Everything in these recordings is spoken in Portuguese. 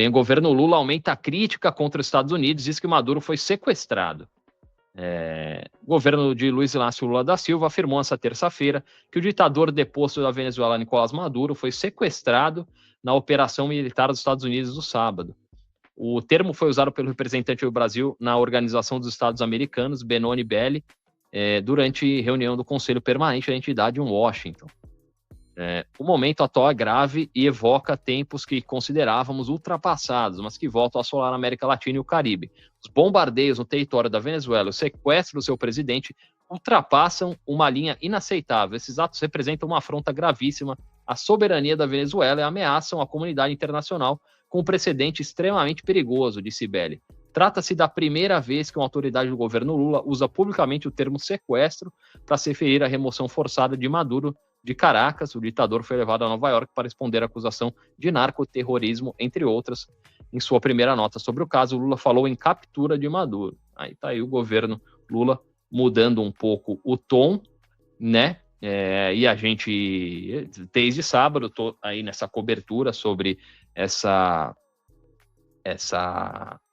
O governo Lula aumenta a crítica contra os Estados Unidos, diz que Maduro foi sequestrado. O governo de Luiz Inácio Lula da Silva afirmou nesta terça-feira que o ditador deposto da Venezuela, Nicolás Maduro, foi sequestrado na operação militar dos Estados Unidos no sábado. O termo foi usado pelo representante do Brasil na Organização dos Estados Americanos, Benoni Belli, durante reunião do Conselho Permanente da entidade em Washington. O momento atual é grave e evoca tempos que considerávamos ultrapassados, mas que voltam a assolar a América Latina e o Caribe. Os bombardeios no território da Venezuela, o sequestro do seu presidente, ultrapassam uma linha inaceitável. Esses atos representam uma afronta gravíssima à soberania da Venezuela e ameaçam a comunidade internacional com um precedente extremamente perigoso, disse Belli. Trata-se da primeira vez que uma autoridade do governo Lula usa publicamente o termo sequestro para se referir à remoção forçada de Maduro de Caracas. O ditador foi levado a Nova York para responder à acusação de narcoterrorismo, entre outras. Em sua primeira nota sobre o caso, Lula falou em captura de Maduro. Aí está aí o governo Lula mudando um pouco o tom, né? E a gente, desde sábado, estou aí nessa cobertura sobre essa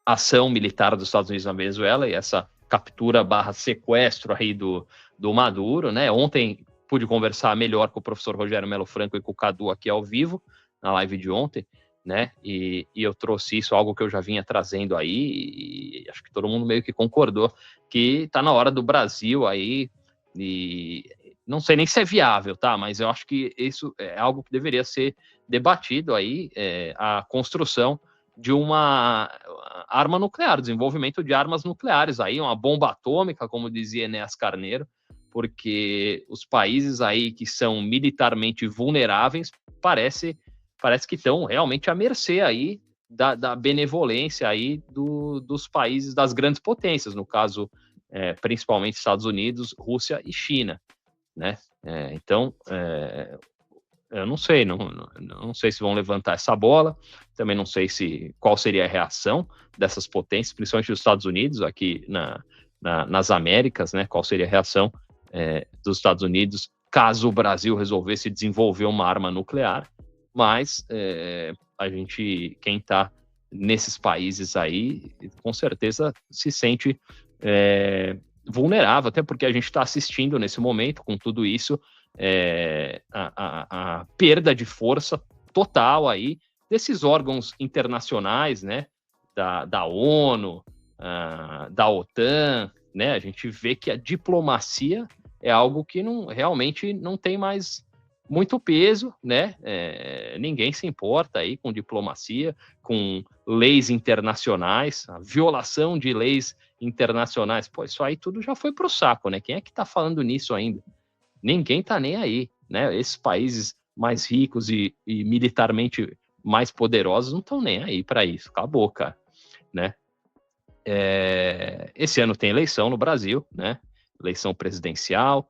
ação militar dos Estados Unidos na Venezuela e essa captura / sequestro aí do Maduro, né? Ontem pude conversar melhor com o professor Rogério Melo Franco e com o Cadu aqui ao vivo, na live de ontem, né? E eu trouxe isso, algo que eu já vinha trazendo aí, e acho que todo mundo meio que concordou, que está na hora do Brasil aí, e não sei nem se é viável, tá? Mas eu acho que isso é algo que deveria ser debatido aí, a construção de uma arma nuclear, desenvolvimento de armas nucleares aí, uma bomba atômica, como dizia Enéas Carneiro, porque os países aí que são militarmente vulneráveis parece que estão realmente à mercê aí da benevolência aí dos países das grandes potências, no caso, principalmente Estados Unidos, Rússia e China, né? Então, eu não sei, não sei se vão levantar essa bola, também não sei qual seria a reação dessas potências, principalmente dos Estados Unidos, aqui nas Américas, né? Qual seria a reação dos Estados Unidos caso o Brasil resolvesse desenvolver uma arma nuclear, mas quem está nesses países aí, com certeza se sente vulnerável, até porque a gente está assistindo nesse momento, com tudo isso, a perda de força total aí desses órgãos internacionais, né, da ONU, da OTAN, né? A gente vê que a diplomacia é algo que realmente não tem mais muito peso, né? Ninguém se importa aí com diplomacia, com leis internacionais, a violação de leis internacionais. Pô, isso aí tudo já foi pro saco, né? Quem é que tá falando nisso ainda? Ninguém tá nem aí, né? Esses países mais ricos e militarmente mais poderosos não estão nem aí para isso. Acabou, cara, né? Esse ano tem eleição no Brasil, né? Eleição presidencial.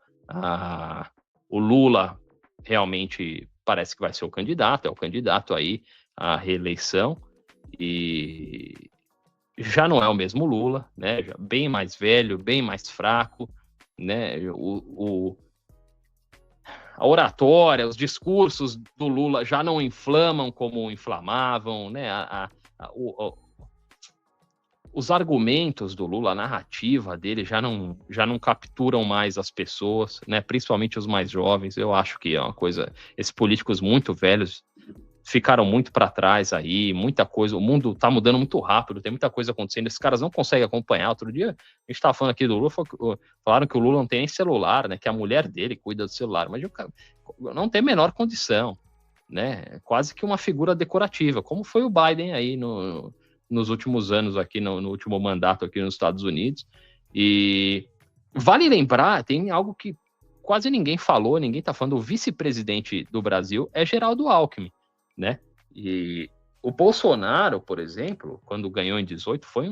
O Lula realmente parece que vai ser o candidato, é o candidato aí à reeleição, e já não é o mesmo Lula, né? Já bem mais velho, bem mais fraco, né? A oratória, os discursos do Lula já não inflamam como inflamavam, né? Os argumentos do Lula, a narrativa dele já não capturam mais as pessoas, né? Principalmente os mais jovens. Eu acho que é uma coisa. Esses políticos muito velhos ficaram muito para trás aí, muita coisa. O mundo está mudando muito rápido, tem muita coisa acontecendo. Esses caras não conseguem acompanhar. Outro dia a gente estava falando aqui do Lula, falaram que o Lula não tem nem celular, né? Que a mulher dele cuida do celular, mas não tem a menor condição, né? Quase que uma figura decorativa, como foi o Biden aí nos últimos anos aqui, no último mandato aqui nos Estados Unidos. E vale lembrar, tem algo que quase ninguém falou, ninguém está falando, o vice-presidente do Brasil é Geraldo Alckmin, né? E o Bolsonaro, por exemplo, quando ganhou em 18, foi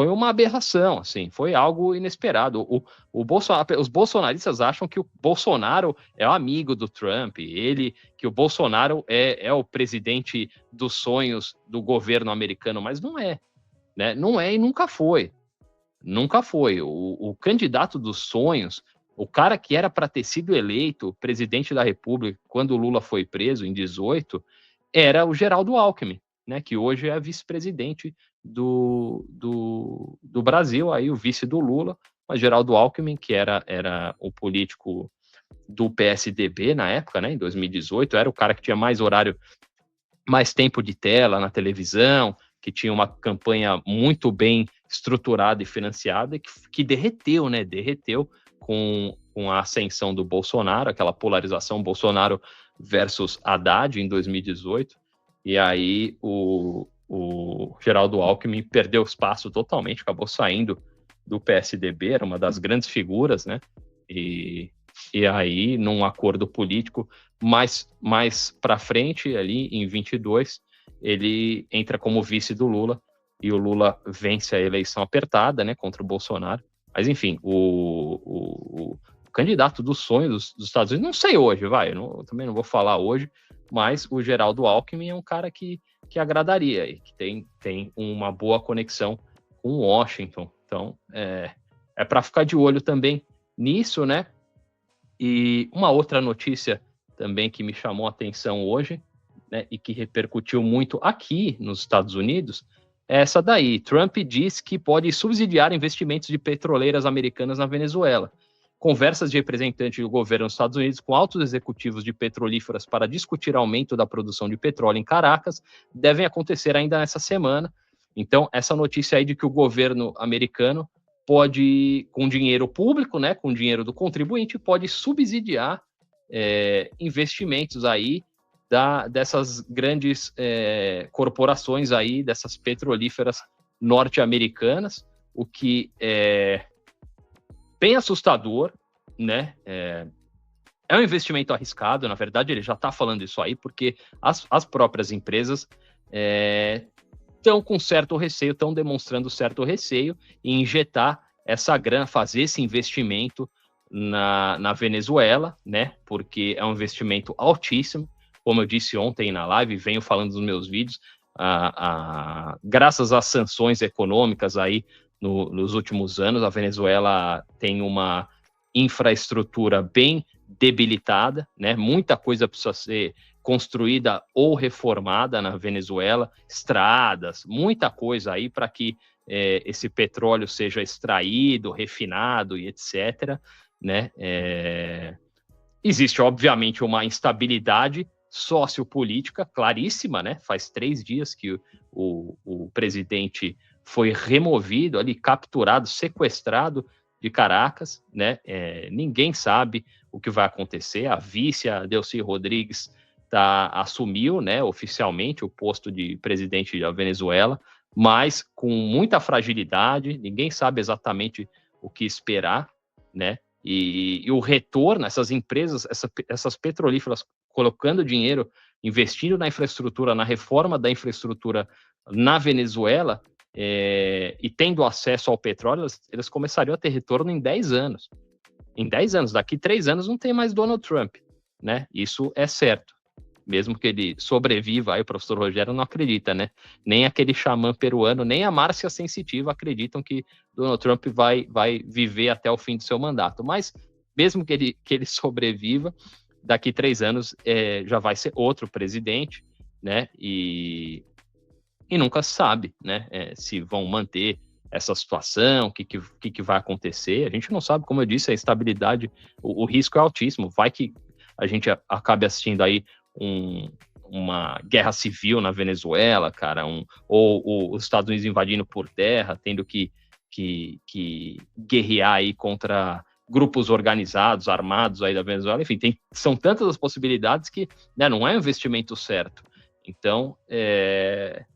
uma aberração, assim, foi algo inesperado. Os bolsonaristas acham que o Bolsonaro é o amigo do Trump, que o Bolsonaro é o presidente dos sonhos do governo americano, mas não é, né? Não é e nunca foi. Nunca foi. O candidato dos sonhos, o cara que era para ter sido eleito presidente da República quando o Lula foi preso em 18, era o Geraldo Alckmin, né, que hoje é a vice-presidente do Brasil, aí o vice do Lula, mas Geraldo Alckmin, que era o político do PSDB na época, né, em 2018, era o cara que tinha mais horário, mais tempo de tela na televisão, que tinha uma campanha muito bem estruturada e financiada, que derreteu, né, derreteu com a ascensão do Bolsonaro, aquela polarização Bolsonaro versus Haddad em 2018, e aí o Geraldo Alckmin perdeu espaço totalmente, acabou saindo do PSDB, era uma das grandes figuras, né, e aí, num acordo político, mais para frente, ali em 22, ele entra como vice do Lula, e o Lula vence a eleição apertada, né, contra o Bolsonaro. Mas, enfim, o candidato dos sonhos dos Estados Unidos, não sei hoje, eu também não vou falar hoje, mas o Geraldo Alckmin é um cara que agradaria, e que tem uma boa conexão com Washington. Então, é para ficar de olho também nisso, né? E uma outra notícia também que me chamou a atenção hoje, né, e que repercutiu muito aqui nos Estados Unidos, é essa daí. Trump diz que pode subsidiar investimentos de petroleiras americanas na Venezuela. Conversas de representantes do governo dos Estados Unidos com altos executivos de petrolíferas para discutir aumento da produção de petróleo em Caracas devem acontecer ainda nessa semana. Então, essa notícia aí de que o governo americano pode, com dinheiro público, né, com dinheiro do contribuinte, pode subsidiar investimentos aí dessas grandes corporações aí, dessas petrolíferas norte-americanas, o que é bem assustador, né? É um investimento arriscado, na verdade, ele já está falando isso aí, porque as próprias empresas estão com certo receio, estão demonstrando certo receio em injetar essa grana, fazer esse investimento na Venezuela, né? Porque é um investimento altíssimo, como eu disse ontem na live, venho falando nos meus vídeos, graças às sanções econômicas aí nos últimos anos, a Venezuela tem uma infraestrutura bem debilitada, né? Muita coisa precisa ser construída ou reformada na Venezuela, estradas, muita coisa aí para que esse petróleo seja extraído, refinado e etc., né? Existe, obviamente, uma instabilidade sociopolítica claríssima, né? Faz 3 dias que o presidente foi removido, ali, capturado, sequestrado de Caracas, né? Ninguém sabe o que vai acontecer. A vice, a Delcy Rodrigues, assumiu, né, oficialmente o posto de presidente da Venezuela, mas com muita fragilidade, ninguém sabe exatamente o que esperar, né? E o retorno, essas empresas, essas petrolíferas colocando dinheiro, investindo na infraestrutura, na reforma da infraestrutura na Venezuela, e tendo acesso ao petróleo, eles começariam a ter retorno em 10 anos. Em 10 anos, daqui 3 anos não tem mais Donald Trump, né? Isso é certo. Mesmo que ele sobreviva, aí o professor Rogério não acredita, né? Nem aquele xamã peruano, nem a Márcia Sensitiva acreditam que Donald Trump vai viver até o fim do seu mandato. Mas, mesmo que ele sobreviva, daqui 3 anos já vai ser outro presidente, né? E nunca se sabe, né? Se vão manter essa situação, o que vai acontecer. A gente não sabe, como eu disse, a instabilidade, o risco é altíssimo. Vai que a gente acabe assistindo aí uma guerra civil na Venezuela, cara, ou os Estados Unidos invadindo por terra, tendo que guerrear aí contra grupos organizados, armados aí da Venezuela. Enfim, são tantas as possibilidades que, né, não é um investimento certo. Então, é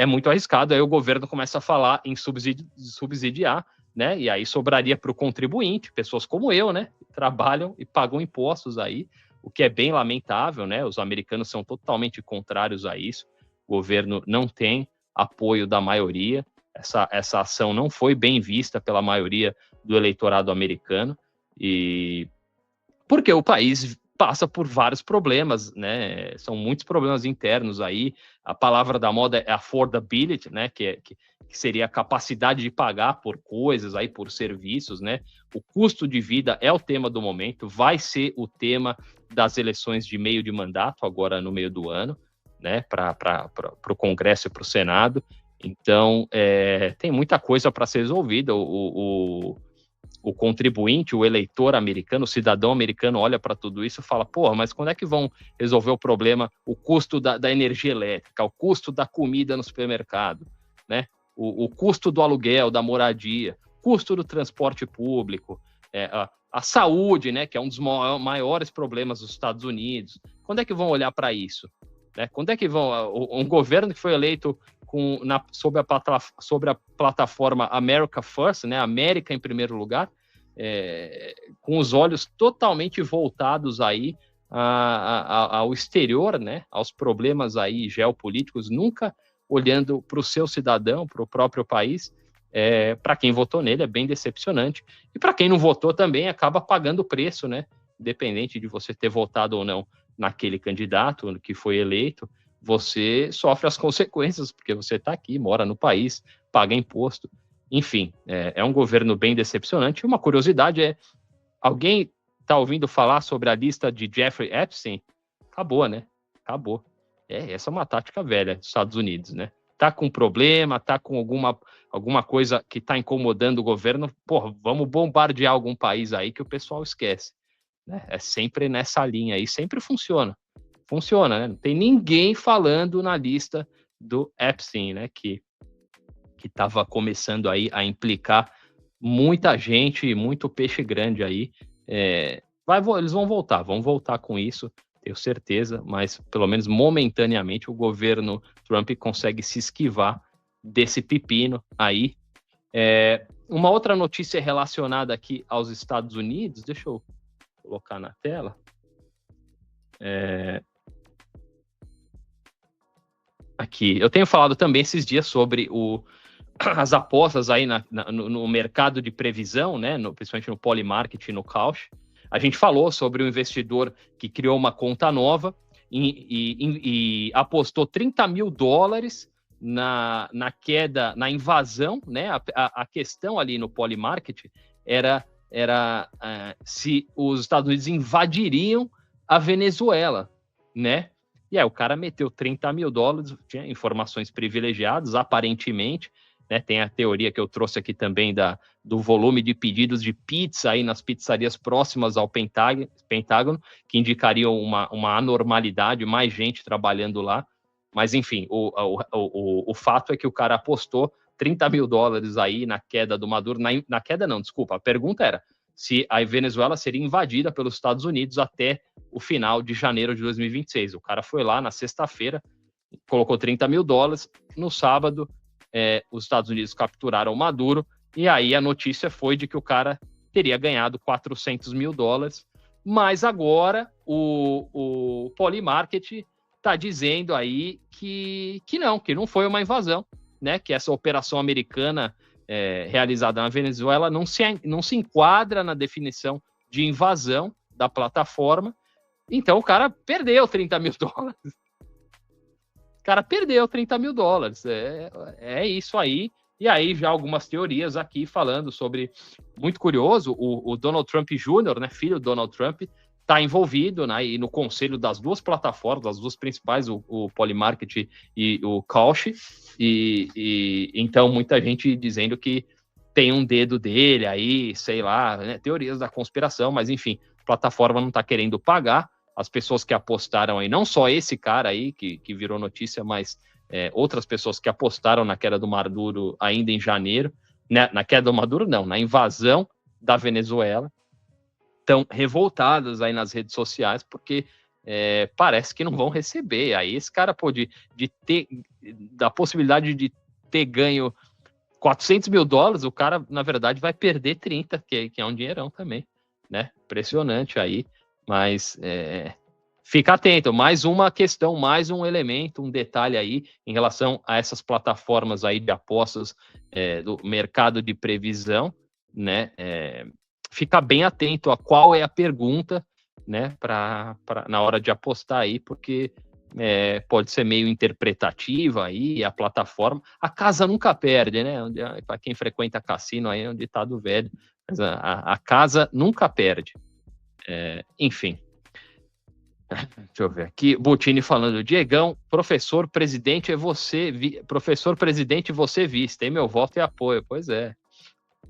muito arriscado. Aí o governo começa a falar em subsidiar, né? E aí sobraria para o contribuinte, pessoas como eu, né? Que trabalham e pagam impostos aí, o que é bem lamentável, né? Os americanos são totalmente contrários a isso. O governo não tem apoio da maioria. Essa ação não foi bem vista pela maioria do eleitorado americano, e porque o país passa por vários problemas, né? São muitos problemas internos aí. A palavra da moda é affordability, né? Que seria a capacidade de pagar por coisas aí, por serviços, né? O custo de vida é o tema do momento, vai ser o tema das eleições de meio de mandato, agora no meio do ano, né, para o Congresso e para o Senado. Então, tem muita coisa para ser resolvida. O contribuinte, o eleitor americano, o cidadão americano olha para tudo isso e fala, porra, mas quando é que vão resolver o problema, o custo da energia elétrica, o custo da comida no supermercado, né? O custo do aluguel, da moradia, custo do transporte público, a saúde, né, que é um dos maiores problemas dos Estados Unidos. Quando é que vão olhar para isso? Né? Quando é que vão... Um governo que foi eleito sobre a plataforma America First, né, América em primeiro lugar, com os olhos totalmente voltados aí ao exterior, né, aos problemas aí geopolíticos, nunca olhando para o seu cidadão, para o próprio país. Para quem votou nele é bem decepcionante, e para quem não votou também acaba pagando o preço, né, independente de você ter votado ou não naquele candidato que foi eleito, você sofre as consequências, porque você está aqui, mora no país, paga imposto. Enfim, é um governo bem decepcionante. Uma curiosidade alguém está ouvindo falar sobre a lista de Jeffrey Epstein? Acabou, né? Acabou. Essa é uma tática velha dos Estados Unidos, né? Tá com problema, tá com alguma coisa que está incomodando o governo, porra, vamos bombardear algum país aí que o pessoal esquece. Né? É sempre nessa linha aí, sempre funciona. Funciona, né? Não tem ninguém falando na lista do Epstein, né? Que estava começando aí a implicar muita gente, muito peixe grande aí. Eles vão voltar com isso, tenho certeza, mas pelo menos momentaneamente o governo Trump consegue se esquivar desse pepino aí. Uma outra notícia relacionada aqui aos Estados Unidos, deixa eu colocar na tela. Aqui, eu tenho falado também esses dias sobre as apostas aí no mercado de previsão, né, principalmente no Polymarket e no Kaush. A gente falou sobre o investidor que criou uma conta nova e apostou $30 mil na queda, na invasão, né? A questão ali no Polymarket era se os Estados Unidos invadiriam a Venezuela, né? E aí o cara meteu $30 mil, tinha informações privilegiadas, aparentemente, né? Tem a teoria que eu trouxe aqui também do volume de pedidos de pizza aí nas pizzarias próximas ao Pentágono, que indicariam uma anormalidade, mais gente trabalhando lá. Mas, enfim, o fato é que o cara apostou $30 mil aí na queda do Maduro. Na queda não, desculpa. A pergunta era se a Venezuela seria invadida pelos Estados Unidos até o final de janeiro de 2026. O cara foi lá na sexta-feira, colocou $30 mil. No sábado, os Estados Unidos capturaram o Maduro, e aí a notícia foi de que o cara teria ganhado $400 mil. Mas agora o Polymarket está dizendo aí que não foi uma invasão, né? Que essa operação americana realizada na Venezuela não se enquadra na definição de invasão da plataforma. Então o cara perdeu $30 mil. O cara perdeu $30 mil. É isso aí. E aí já algumas teorias aqui falando sobre... Muito curioso, o Donald Trump Jr., né, filho do Donald Trump, está envolvido, né, e no conselho das duas plataformas, das duas principais, o Polymarket e o Kaush, e então muita gente dizendo que tem um dedo dele aí, sei lá, né, teorias da conspiração, mas enfim, a plataforma não está querendo pagar, as pessoas que apostaram aí, não só esse cara aí que virou notícia, mas outras pessoas que apostaram na queda do Maduro ainda em janeiro, né, na queda do Maduro não, na invasão da Venezuela, estão revoltadas aí nas redes sociais, porque parece que não vão receber. Aí esse cara pode da possibilidade de ter ganho $400 mil, o cara, na verdade, vai perder 30, que é um dinheirão também, né? Impressionante aí, mas fica atento. Mais uma questão, mais um elemento, um detalhe aí em relação a essas plataformas aí de apostas do mercado de previsão, né? Ficar bem atento a qual é a pergunta, né, na hora de apostar aí, porque pode ser meio interpretativa aí, a plataforma. A casa nunca perde, né? Para quem frequenta cassino aí é um ditado velho, mas a casa nunca perde. Enfim. Deixa eu ver aqui. Butini falando, Diegão, professor presidente é você, professor presidente você vice, tem meu voto e apoio. Pois é.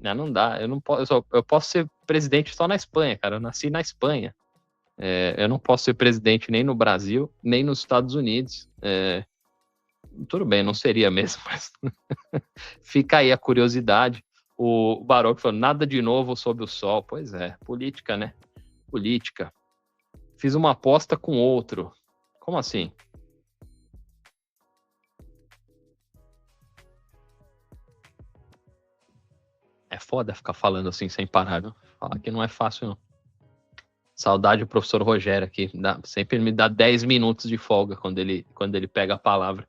Não dá, eu não posso, eu posso ser presidente só na Espanha, cara. Eu nasci na Espanha. Eu não posso ser presidente nem no Brasil, nem nos Estados Unidos. Tudo bem, não seria mesmo, mas fica aí a curiosidade. O Baroque falou, nada de novo sob o sol. Pois é, política, né? Política. Fiz uma aposta com outro. Como assim? É foda ficar falando assim sem parar, viu? Falar que não é fácil, não. Saudade do professor Rogério aqui. Sempre me dá 10 minutos de folga quando ele pega a palavra.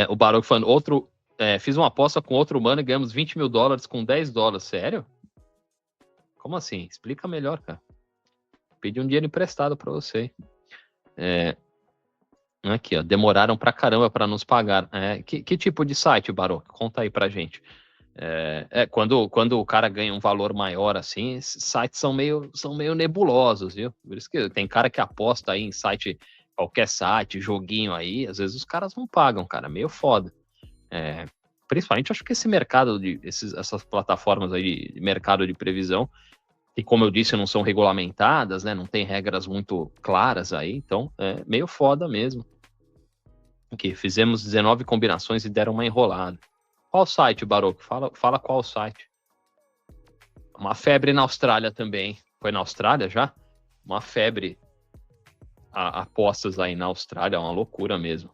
O Baroque falando, fiz uma aposta com outro humano e ganhamos $20.000 com $10. Sério? Como assim? Explica melhor, cara. Pedi um dinheiro emprestado para você. Aqui, ó. Demoraram pra caramba para nos pagar. Que tipo de site, Baroque? Conta aí pra gente. Quando o cara ganha um valor maior assim, esses sites são meio nebulosos, viu? Por isso que tem cara que aposta aí em site, qualquer site, joguinho aí, às vezes os caras não pagam, cara, meio foda. Principalmente acho que esse mercado essas plataformas aí de mercado de previsão, que como eu disse, não são regulamentadas, né? Não tem regras muito claras aí, então é meio foda mesmo. Aqui, fizemos 19 combinações e deram uma enrolada. Qual site, Baroque? Fala qual site. Uma febre na Austrália também. Foi na Austrália já? Uma febre apostas aí na Austrália, é uma loucura mesmo.